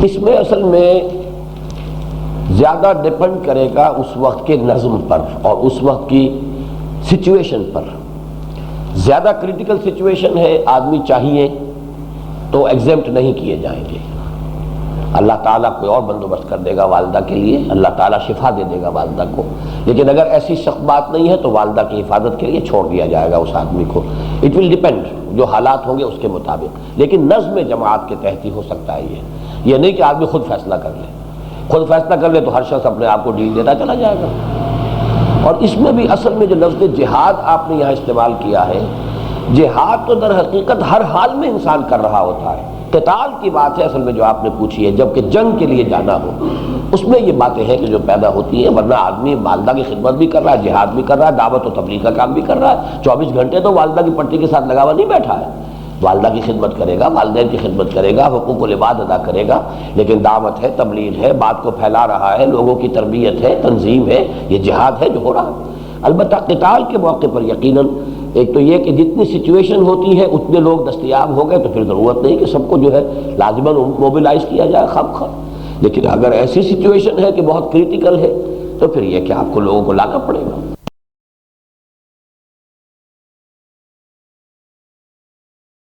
اس میں اصل میں زیادہ ڈیپینڈ کرے گا اس وقت کے نظم پر اور اس وقت کی سچویشن پر. زیادہ کریٹیکل سچویشن ہے، آدمی چاہیے تو ایگزمپٹ نہیں کیے جائیں گے. اللہ تعالیٰ کوئی اور بندوبست کر دے گا والدہ کے لیے، اللہ تعالیٰ شفا دے دے گا والدہ کو. لیکن اگر ایسی سخت بات نہیں ہے تو والدہ کی حفاظت کے لیے چھوڑ دیا جائے گا اس آدمی کو. اٹ ول ڈیپینڈ، جو حالات ہوں گے اس کے مطابق. لیکن نظم جماعت کے تحت ہی ہو سکتا ہے یہ نہیں کہ آدمی خود فیصلہ کر لے. خود فیصلہ کر لے تو ہر شخص اپنے آپ کو ڈیل دیتا چلا جائے گا. اور اس میں بھی اصل میں جو لفظ جہاد آپ نے یہاں استعمال کیا ہے، جہاد تو در حقیقت ہر حال میں انسان کر رہا ہوتا ہے. قتال کی بات ہے اصل میں جو آپ نے پوچھی ہے، جبکہ جنگ کے لیے جانا ہو اس میں یہ باتیں ہیں کہ جو پیدا ہوتی ہیں. ورنہ آدمی والدہ کی خدمت بھی کر رہا ہے، جہاد بھی کر رہا ہے، دعوت و تبلیغ کا کام بھی کر رہا ہے. 24 گھنٹے تو والدہ کی پٹی کے ساتھ لگا ہوا نہیں بیٹھا ہے. والدہ کی خدمت کرے گا، والدین کی خدمت کرے گا، حقوق العباد ادا کرے گا. لیکن دعوت ہے، تبلیغ ہے، بات کو پھیلا رہا ہے، لوگوں کی تربیت ہے، تنظیم ہے، یہ جہاد ہے جو ہو رہا ہے. البتہ قتال کے موقع پر یقیناً ایک تو یہ کہ جتنی سچویشن ہوتی ہے اتنے لوگ دستیاب ہو گئے تو پھر ضرورت نہیں کہ سب کو جو ہے لازماً موبلائز کیا جائے خام خواہ. لیکن اگر ایسی سچویشن ہے کہ بہت کریٹیکل ہے تو پھر یہ کہ آپ کو لوگوں کو لانا پڑے گا.